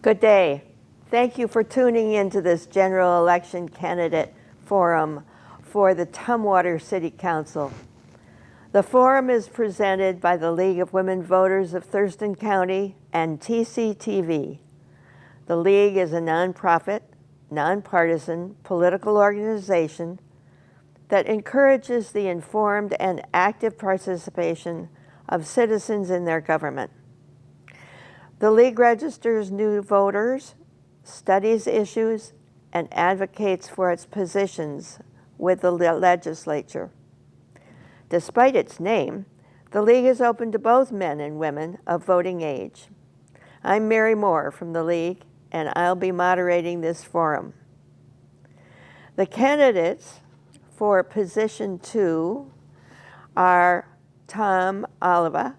Good day. Thank you for tuning into this general election candidate forum for the Tumwater City Council. The forum is presented by the League of Women Voters of Thurston County and TCTV. The League is a nonprofit, nonpartisan political organization that encourages the informed and active participation of citizens in their government. The League registers new voters, studies issues, and advocates for its positions with the legislature. Despite its name, the League is open to both men and women of voting age. I'm Mary Moore from the League, and I'll be moderating this forum. The candidates for position 2 are Tom Oliva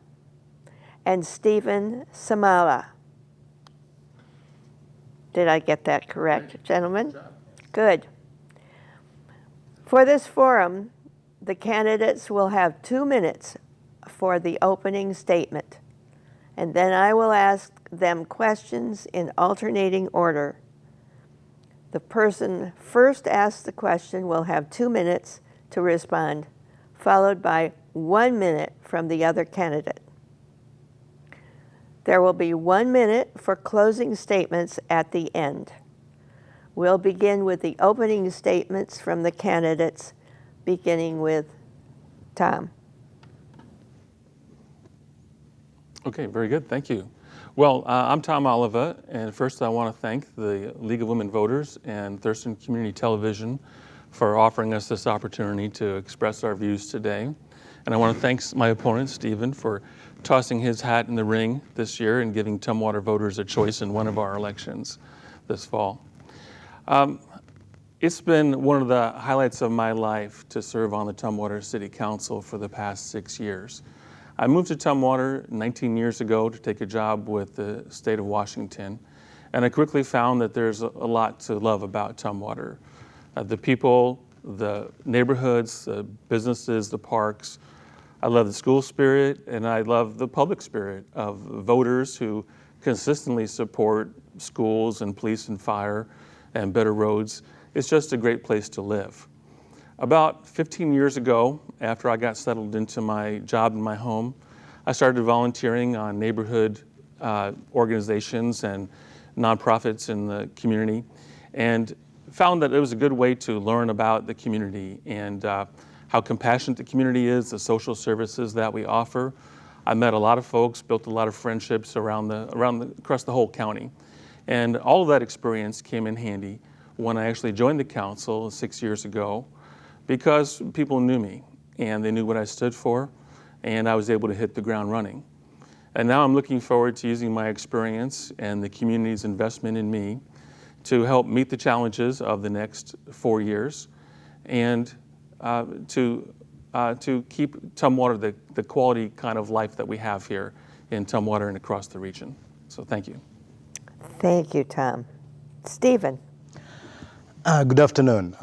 and Stephen Samala. Did I get that correct, gentlemen? Good. For this forum, the candidates will have 2 minutes for the opening statement, and then I will ask them questions in alternating order. The person first asked the question will have 2 minutes to respond, followed by 1 minute from the other candidate. There will be 1 minute for closing statements at the end. We'll begin with the opening statements from the candidates, beginning with Tom. Okay, very good, thank you. Well, I'm Tom Oliva, and first I want to thank the League of Women Voters and Thurston Community Television for offering us this opportunity to express our views today. And I want to thank my opponent, Stephen, for tossing his hat in the ring this year and giving Tumwater voters a choice in one of our elections this fall. It's been one of the highlights of my life to serve on the Tumwater City Council for the past 6 years. I moved to Tumwater 19 years ago to take a job with the state of Washington, and I quickly found that there's a lot to love about Tumwater. The people, the neighborhoods, the businesses, the parks. I love the school spirit, and I love the public spirit of voters who consistently support schools and police and fire and better roads. It's just a great place to live. About 15 years ago, after I got settled into my job in my home, I started volunteering on neighborhood organizations and nonprofits in the community, and found that it was a good way to learn about the community and how compassionate the community is, the social services that we offer. I met a lot of folks, built a lot of friendships across the whole county. And all of that experience came in handy when I actually joined the council 6 years ago, because people knew me and they knew what I stood for, and I was able to hit the ground running. And now I'm looking forward to using my experience and the community's investment in me to help meet the challenges of the next 4 years and to keep Tumwater the quality kind of life that we have here in Tumwater and across the region. So thank you. Thank you, Tom. Stephen. Good afternoon.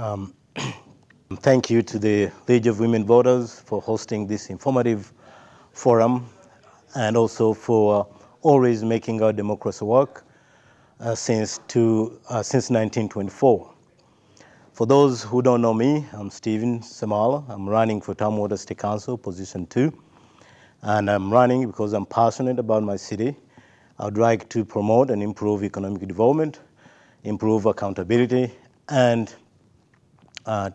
Thank you to the League of Women Voters for hosting this informative forum, and also for always making our democracy work since 1924. For those who don't know me, I'm Stephen Samala. I'm running for Tumwater City Council, position 2. And I'm running because I'm passionate about my city. I would like to promote and improve economic development, improve accountability, and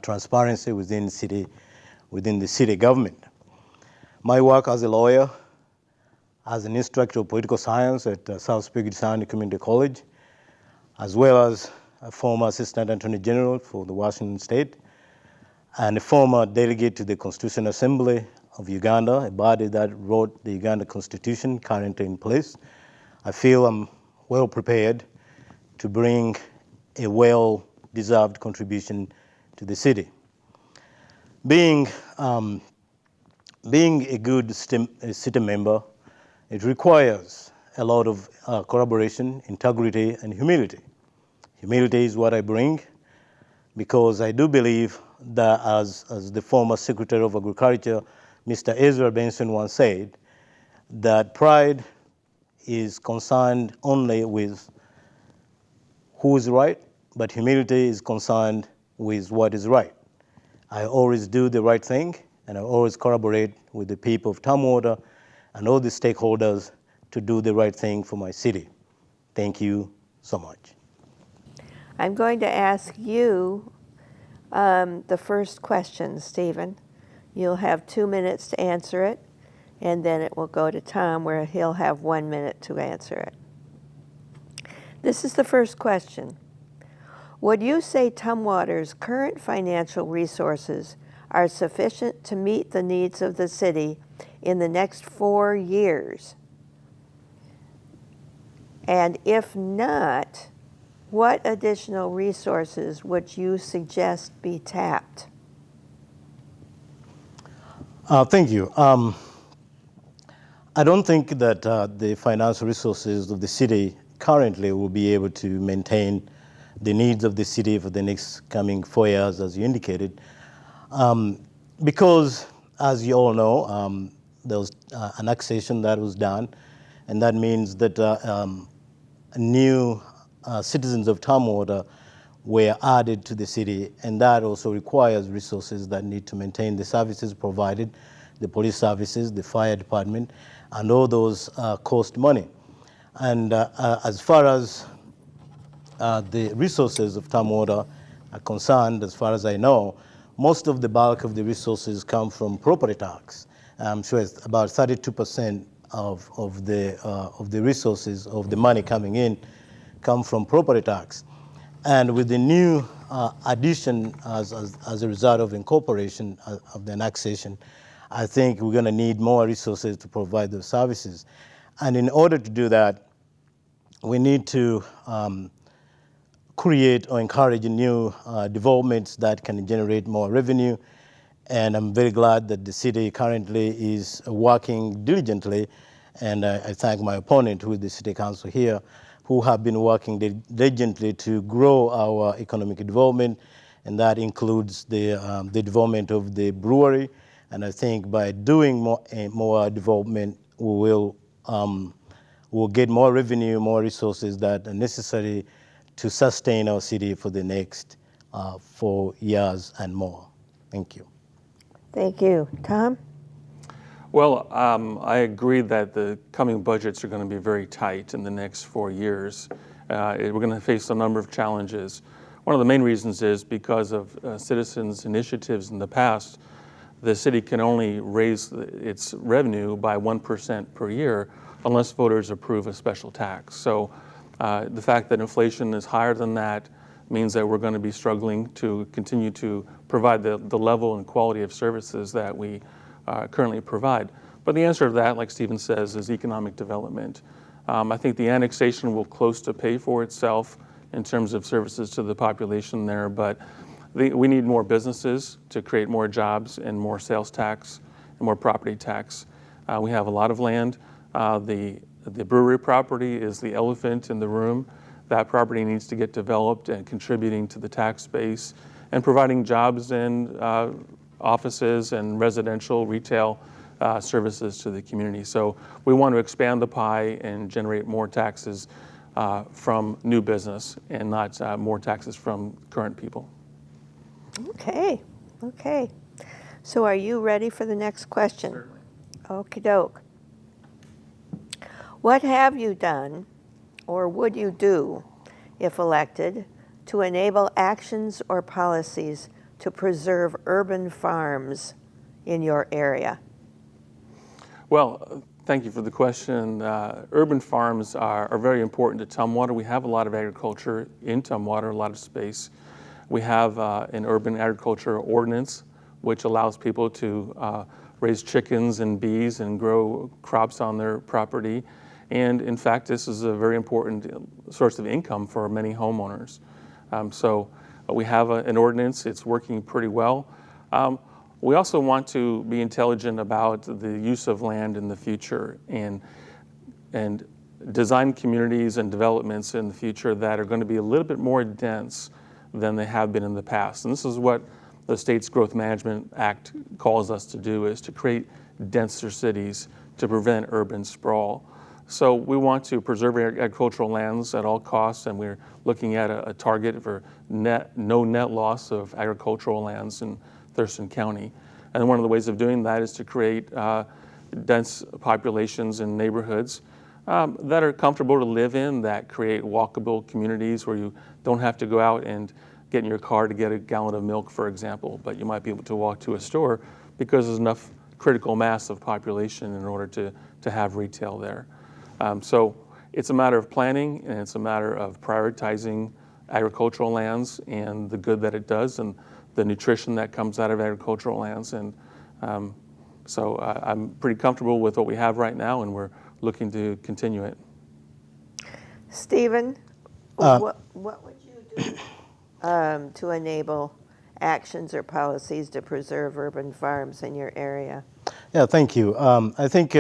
transparency within the city government. My work as a lawyer, as an instructor of political science at South Puget Sound Community College, as well as a former Assistant Attorney General for the Washington State, and a former delegate to the Constitutional Assembly of Uganda, a body that wrote the Uganda Constitution currently in place. I feel I'm well prepared to bring a well-deserved contribution to the city. Being a good city member, it requires a lot of collaboration, integrity, and humility. Humility is what I bring, because I do believe that, as the former Secretary of Agriculture, Mr. Ezra Benson, once said, that pride is concerned only with who is right, but humility is concerned with what is right. I always do the right thing, and I always collaborate with the people of Tumwater and all the stakeholders to do the right thing for my city. Thank you so much. I'm going to ask you the first question, Stephen. You'll have 2 minutes to answer it, and then it will go to Tom, where he'll have 1 minute to answer it. This is the first question. Would you say Tumwater's current financial resources are sufficient to meet the needs of the city in the next 4 years? And if not, what additional resources would you suggest be tapped? Thank you. I don't think that the financial resources of the city currently will be able to maintain the needs of the city for the next coming 4 years, as you indicated, because, as you all know, there was an annexation that was done, and that means that new citizens of Tumwater were added to the city, and that also requires resources that need to maintain the services provided, the police services, the fire department, and all those cost money. And as far as the resources of Tumwater are concerned, as far as I know, most of the bulk of the resources come from property tax. I'm sure it's about 32% of the resources, of the money coming in, come from property tax. And with the new addition as a result of incorporation of the annexation, I think we're going to need more resources to provide those services. And in order to do that, we need to create or encourage new developments that can generate more revenue. And I'm very glad that the city currently is working diligently. And I thank my opponent, who is the city council here, who have been working diligently to grow our economic development. And that includes the development of the brewery. And I think by doing more development, we'll get more revenue, more resources that are necessary to sustain our city for the next 4 years and more. Thank you. Thank you. Tom? Well, I agree that the coming budgets are going to be very tight in the next 4 years. We're going to face a number of challenges. One of the main reasons is because of citizens' initiatives in the past, the city can only raise its revenue by 1% per year unless voters approve a special tax. So the fact that inflation is higher than that means that we're going to be struggling to continue to provide the level and quality of services that we currently provide. But the answer to that, like Stephen says, is economic development. I think the annexation will close to pay for itself in terms of services to the population there, but we need more businesses to create more jobs and more sales tax and more property tax. We have a lot of land. The brewery property is the elephant in the room. That property needs to get developed and contributing to the tax base and providing jobs in offices and residential retail services to the community. So we want to expand the pie and generate more taxes from new business and not more taxes from current people. Okay. So are you ready for the next question? Certainly. Okie doke. What have you done, or would you do, if elected, to enable actions or policies to preserve urban farms in your area? Well, thank you for the question. Urban farms are very important to Tumwater. We have a lot of agriculture in Tumwater, a lot of space. We have an urban agriculture ordinance, which allows people to raise chickens and bees and grow crops on their property. And in fact, this is a very important source of income for many homeowners. So we have an ordinance. It's working pretty well. We also want to be intelligent about the use of land in the future and design communities and developments in the future that are going to be a little bit more dense than they have been in the past. And this is what the state's Growth Management Act calls us to do, is to create denser cities to prevent urban sprawl. So we want to preserve agricultural lands at all costs, and we're looking at a target for no net loss of agricultural lands in Thurston County. And one of the ways of doing that is to create dense populations in neighborhoods that are comfortable to live in, that create walkable communities where you don't have to go out and get in your car to get a gallon of milk, for example, but you might be able to walk to a store because there's enough critical mass of population in order to have retail there. So it's a matter of planning, and it's a matter of prioritizing agricultural lands and the good that it does and the nutrition that comes out of agricultural lands. And so I'm pretty comfortable with what we have right now, and we're looking to continue it. Stephen, what would you do to enable actions or policies to preserve urban farms in your area? Yeah, thank you. I think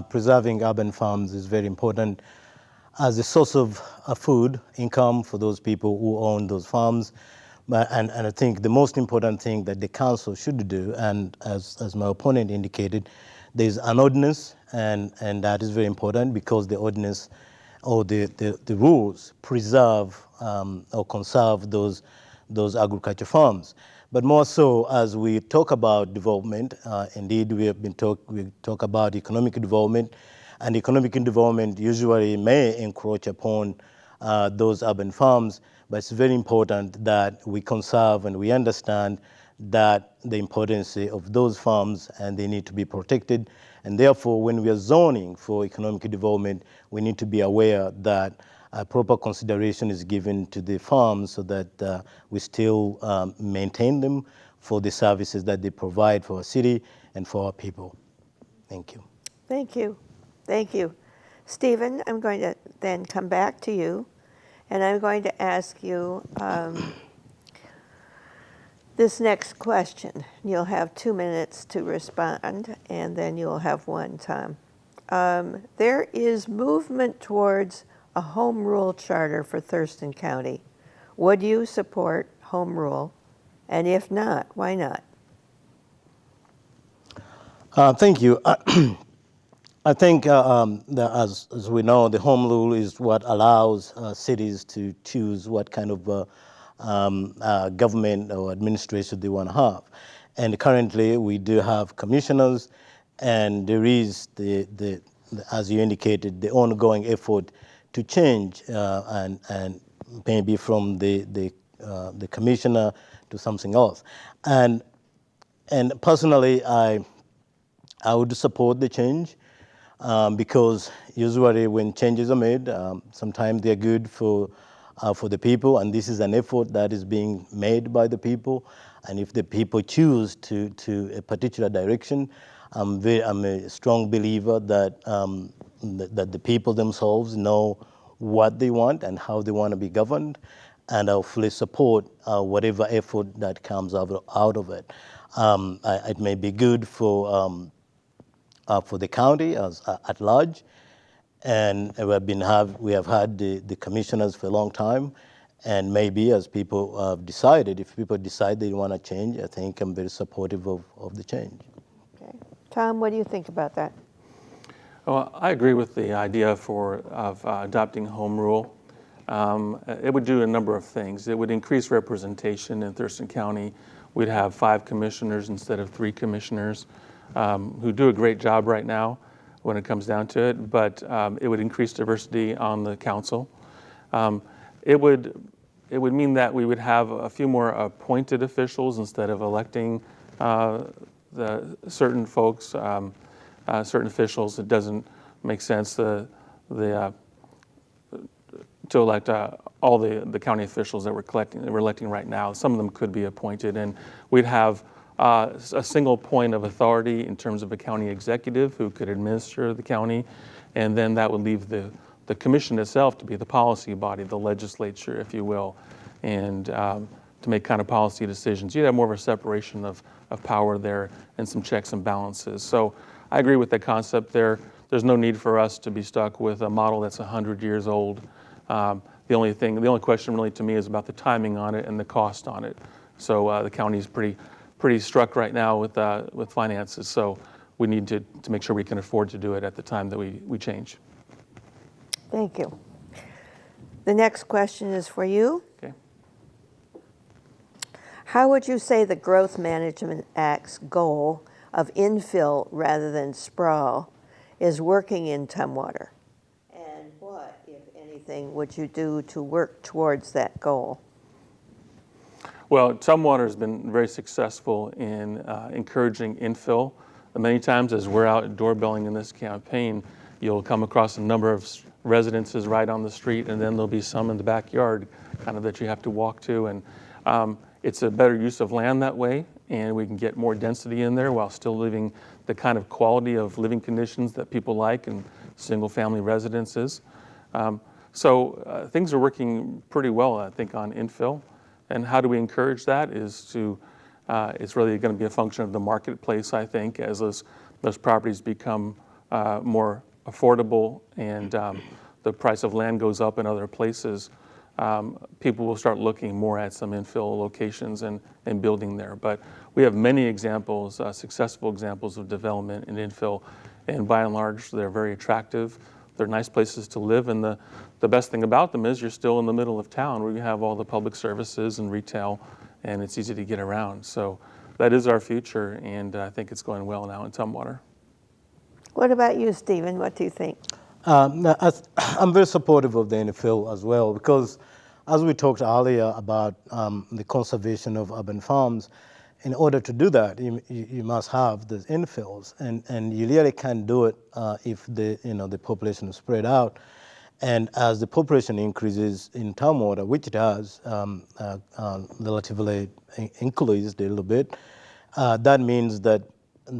preserving urban farms is very important as a source of food, income for those people who own those farms. And I think the most important thing that the council should do, and as my opponent indicated, there's an ordinance, and that is very important because the ordinance or the rules preserve or conserve those agriculture farms. But more so, as we talk about development, indeed we talk about economic development, and economic development usually may encroach upon those urban farms, but it's very important that we conserve and we understand that the importance of those farms, and they need to be protected. And therefore, when we are zoning for economic development, we need to be aware that proper consideration is given to the farms so that we still maintain them for the services that they provide for our city and for our people. Thank you. Thank you. Thank you. Stephen, I'm going to then come back to you, and I'm going to ask you this next question. You'll have 2 minutes to respond, and then you'll have one, Tom. There is movement towards a home rule charter for Thurston County. Would you support home rule? And if not, why not? Thank you. I think that as we know, the home rule is what allows cities to choose what kind of government or administration they want to have. And currently we do have commissioners, and there is the as you indicated, the ongoing effort to change and maybe from the commissioner to something else. And personally, I would support the change because usually when changes are made, sometimes they're good for the people, and this is an effort that is being made by the people. And if the people choose to a particular direction, I'm a strong believer that that the people themselves know what they want and how they want to be governed, and I'll fully support whatever effort that comes out of it. It may be good for the county at large, and we have had the commissioners for a long time, and maybe as people have decided, if people decide they want to change, I think I'm very supportive of the change. Okay. Tom, what do you think about that? Well, I agree with the idea of adopting home rule. It would do a number of things. It would increase representation in Thurston County. We'd have 5 commissioners instead of 3 commissioners who do a great job right now when it comes down to it, but it would increase diversity on the council. It would mean that we would have a few more appointed officials instead of electing the certain folks, certain officials. It doesn't make sense to elect all the county officials that we're electing right now. Some of them could be appointed, and we'd have a single point of authority in terms of a county executive who could administer the county, and then that would leave the commission itself to be the policy body, the legislature, if you will, and to make kind of policy decisions. You'd have more of a separation of power there and some checks and balances. So I agree with that concept there. There's no need for us to be stuck with a model that's 100 years old. The only question really to me is about the timing on it and the cost on it. So the county is pretty struck right now with finances. So we need to make sure we can afford to do it at the time that we change. Thank you. The next question is for you. Okay. How would you say the Growth Management Act's goal of infill rather than sprawl is working in Tumwater? And what, if anything, would you do to work towards that goal? Well, Tumwater has been very successful in encouraging infill. Many times as we're out doorbelling in this campaign, you'll come across a number of residences right on the street, and then there'll be some in the backyard kind of that you have to walk to. And it's a better use of land that way, and we can get more density in there while still living the kind of quality of living conditions that people like in single-family residences. So things are working pretty well, I think, on infill. And how do we encourage that is it's really going to be a function of the marketplace, I think, as those properties become more affordable and the price of land goes up in other places. People will start looking more at some infill locations and building there. But we have many examples, successful examples of development in infill, and by and large, they're very attractive. They're nice places to live, and the best thing about them is you're still in the middle of town where you have all the public services and retail, and it's easy to get around. So that is our future, and I think it's going well now in Tumwater. What about you, Stephen? What do you think? I'm very supportive of the infill as well, because as we talked earlier about the conservation of urban farms, in order to do that, you must have the infills, and you really can't do it if the population is spread out. And as the population increases in Tumwater, which it has relatively increased a little bit, that means that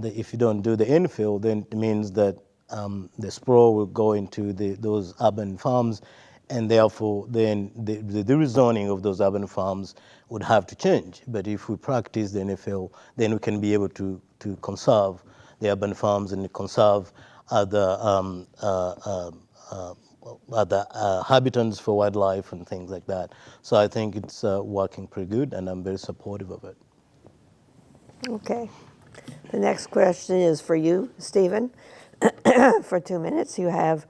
if you don't do the infill, then it means that the sprawl will go into those urban farms, and therefore then the rezoning of those urban farms would have to change. But if we practice the infill, then we can be able to conserve the urban farms and conserve other habitats for wildlife and things like that. So I think it's working pretty good, and I'm very supportive of it. Okay. The next question is for you, Stephen. For 2 minutes, you have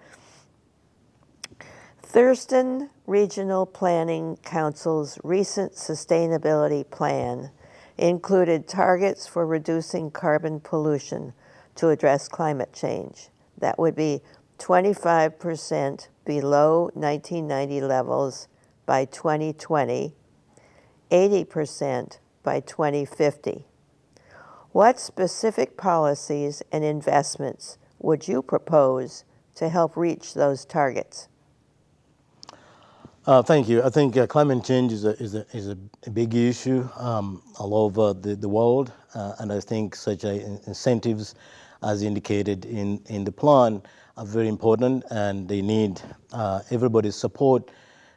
Thurston Regional Planning Council's recent sustainability plan included targets for reducing carbon pollution to address climate change. That would be 25% below 1990 levels by 2020, 80% by 2050. What specific policies and investments would you propose to help reach those targets? Thank you. I think climate change is a big issue all over the world, and I think such incentives, as indicated in the plan, are very important, and they need everybody's support,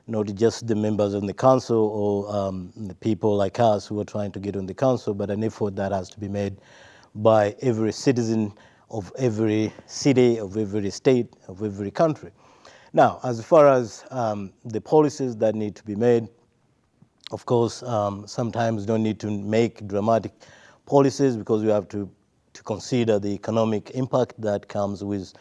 not just the members of the council or the people like us who are trying to get on the council, but an effort that has to be made by every citizen of every city, of every state, of every country. Now, as far as the policies that need to be made, of course, sometimes don't need to make dramatic policies because we have to consider the economic impact that comes with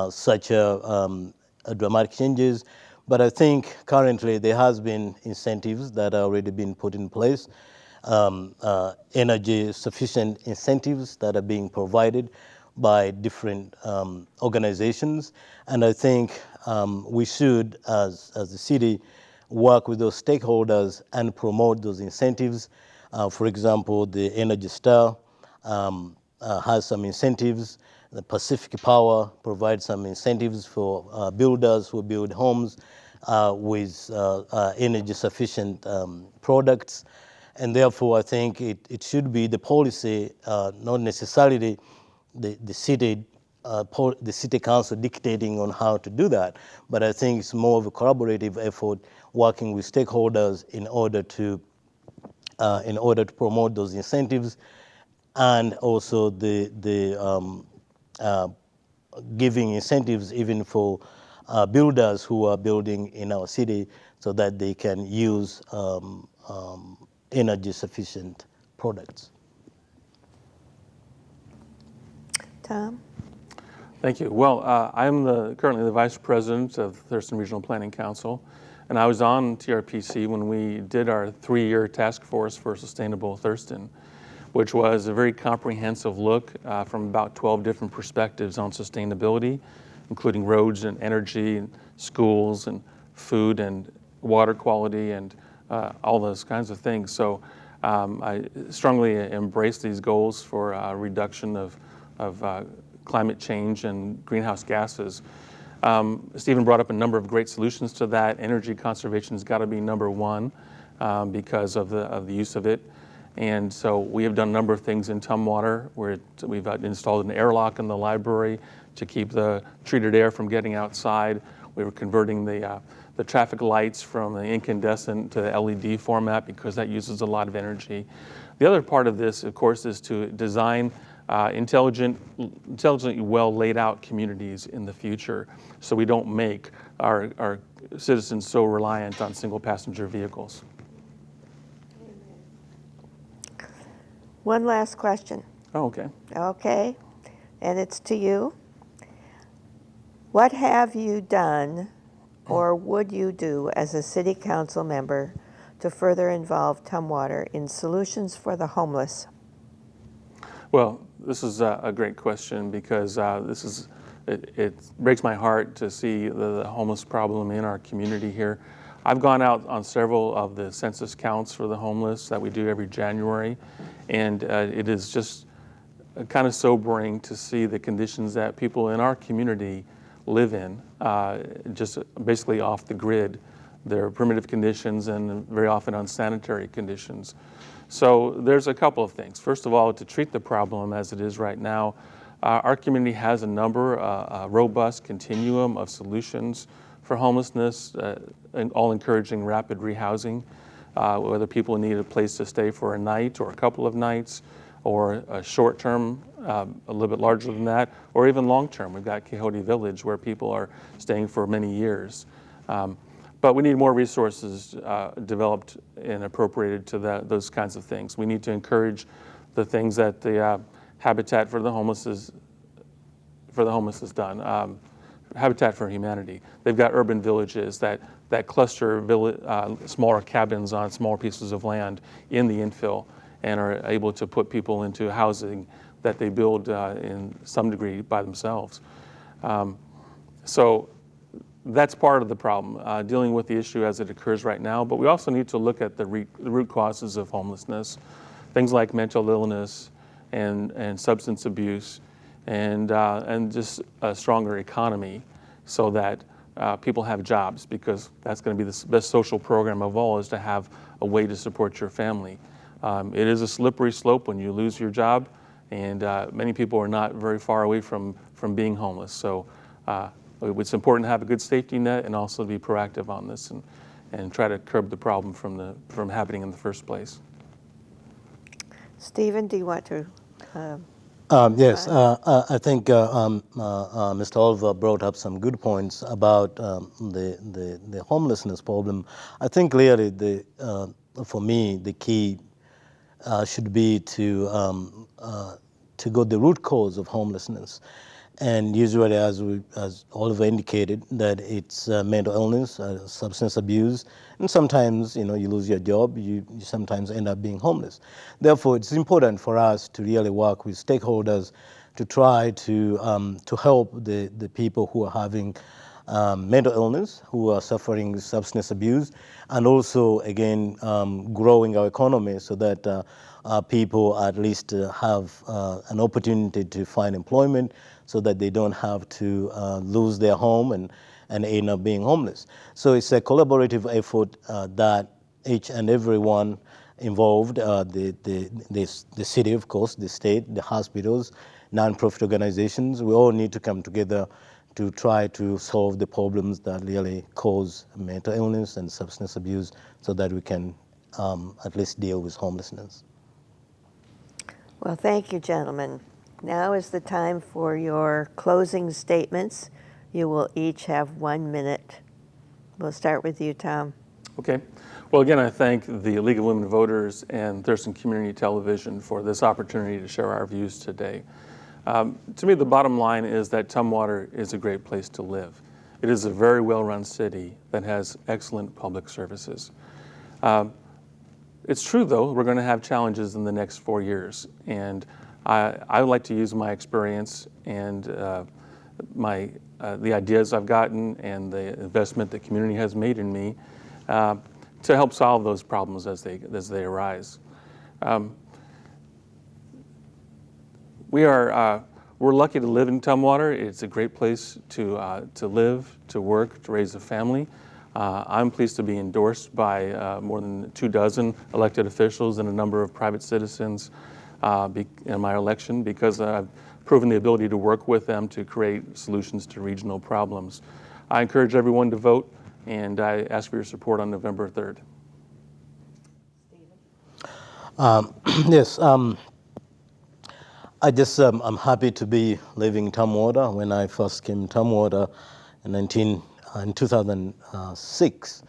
such a dramatic changes. But I think currently there has been incentives that are already been put in place, energy sufficient incentives that are being provided by different organizations. And I think we should, as the city, work with those stakeholders and promote those incentives. For example, the Energy Star has some incentives. The Pacific Power provides some incentives for builders who build homes with energy sufficient products. And therefore, I think it should be the policy, not necessarily the city council dictating on how to do that, but I think it's more of a collaborative effort working with stakeholders in order to promote those incentives, and also the giving incentives even for builders who are building in our city so that they can use energy sufficient products. Tom? Thank you. Well, I'm currently the Vice President of Thurston Regional Planning Council, and I was on TRPC when we did our 3-year task force for Sustainable Thurston, which was a very comprehensive look from about 12 different perspectives on sustainability, including roads and energy, and schools and food and water quality and all those kinds of things. So I strongly embrace these goals for reduction of climate change and greenhouse gases. Stephen brought up a number of great solutions to that. Energy conservation has got to be number one because of the use of it. And so we have done a number of things in Tumwater, where we've installed an airlock in the library to keep the treated air from getting outside. We were converting the traffic lights from the incandescent to the LED format because that uses a lot of energy. The other part of this, of course, is to design intelligently well laid out communities in the future, so we don't make our citizens so reliant on single passenger vehicles. One last question. Oh, okay. Okay, and it's to you. What have you done or would you do as a city council member to further involve Tumwater in solutions for the homeless? Well, this is a great question because it breaks my heart to see the homeless problem in our community here. I've gone out on several of the census counts for the homeless that we do every January, and it is just kind of sobering to see the conditions that people in our community live in, just basically off the grid. They're primitive conditions and very often unsanitary conditions. So there's a couple of things. First of all, to treat the problem as it is right now, our community has a robust continuum of solutions for homelessness, and all encouraging rapid rehousing, whether people need a place to stay for a night or a couple of nights, or a short term, a little bit larger than that, or even long term. We've got Quixote Village where people are staying for many years. But we need more resources developed and appropriated to those kinds of things. We need to encourage the things that the Habitat for the Homeless has done. Habitat for Humanity. They've got urban villages that cluster smaller cabins on smaller pieces of land in the infill and are able to put people into housing that they build in some degree by themselves. So that's part of the problem, dealing with the issue as it occurs right now. But we also need to look at the root causes of homelessness, things like mental illness and substance abuse, and just a stronger economy, so that people have jobs, because that's going to be the best social program of all, is to have a way to support your family. It is a slippery slope when you lose your job, and many people are not very far away from being homeless. So it's important to have a good safety net and also be proactive on this and try to curb the problem from happening in the first place. Stephen, do you want to? Yes, I think Mr. Oliver brought up some good points about the homelessness problem. I think clearly, for me, the key should be to go the root cause of homelessness. And usually, as Oliver indicated, that it's mental illness, substance abuse, and sometimes, you lose your job, you sometimes end up being homeless. Therefore, it's important for us to really work with stakeholders to try to help the people who are having mental illness, who are suffering substance abuse, and also, again, growing our economy so that people at least have an opportunity to find employment, so that they don't have to lose their home and end up being homeless. So it's a collaborative effort that each and everyone involved, the city, of course, the state, the hospitals, non-profit organizations, we all need to come together to try to solve the problems that really cause mental illness and substance abuse, so that we can at least deal with homelessness. Well, thank you, gentlemen. Now is the time for your closing statements. You will each have 1 minute. We'll start with you, Tom. Okay. Well, again, I thank the League of Women Voters and Thurston Community Television for this opportunity to share our views today. To me, the bottom line is that Tumwater is a great place to live. It is a very well-run city that has excellent public services. It's true, though, we're going to have challenges in the next 4 years, and I would like to use my experience and the ideas I've gotten and the investment the community has made in me to help solve those problems as they arise. We're lucky to live in Tumwater. It's a great place to live, to work, to raise a family. I'm pleased to be endorsed by more than 24 elected officials and a number of private citizens in my election because I've proven the ability to work with them to create solutions to regional problems. I encourage everyone to vote, and I ask for your support on November 3rd. Yes, I'm happy to be living in Tumwater. When I first came to Tumwater in 2006,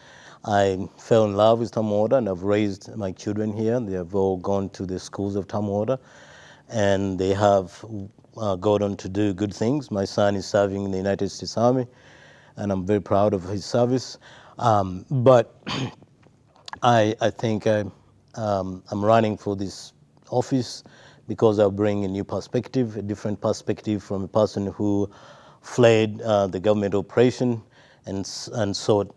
I fell in love with Tumwater, and I've raised my children here. They have all gone to the schools of Tumwater, and they have gone on to do good things. My son is serving in the United States Army, and I'm very proud of his service. But I think I'm running for this office because I bring a new perspective, a different perspective from a person who fled the government operation and sought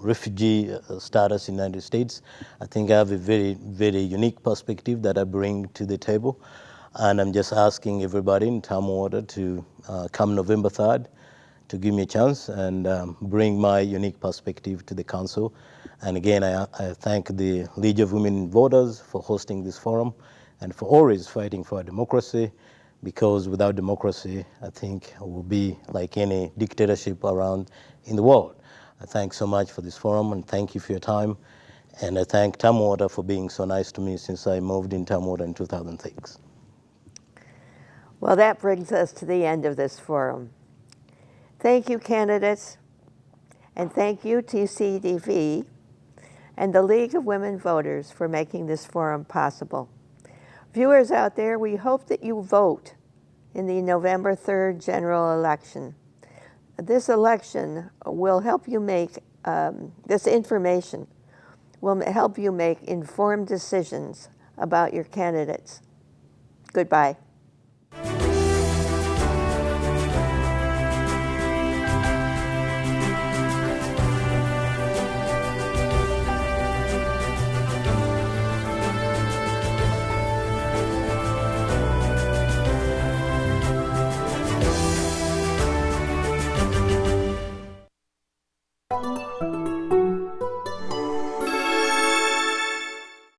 refugee status in the United States. I think I have a very, very unique perspective that I bring to the table. And I'm just asking everybody in Tumwater to come November 3rd to give me a chance and bring my unique perspective to the council. And again, I thank the League of Women Voters for hosting this forum and for always fighting for democracy, because without democracy, I think it will be like any dictatorship around in the world. I thank so much for this forum, and thank you for your time. And I thank Tumwater for being so nice to me since I moved in Tumwater in 2006. Well, that brings us to the end of this forum. Thank you, candidates, and thank you, TCTV, and the League of Women Voters for making this forum possible. Viewers out there, we hope that you vote in the November 3rd general election. This election will help you make, this information will help you make informed decisions about your candidates. Goodbye.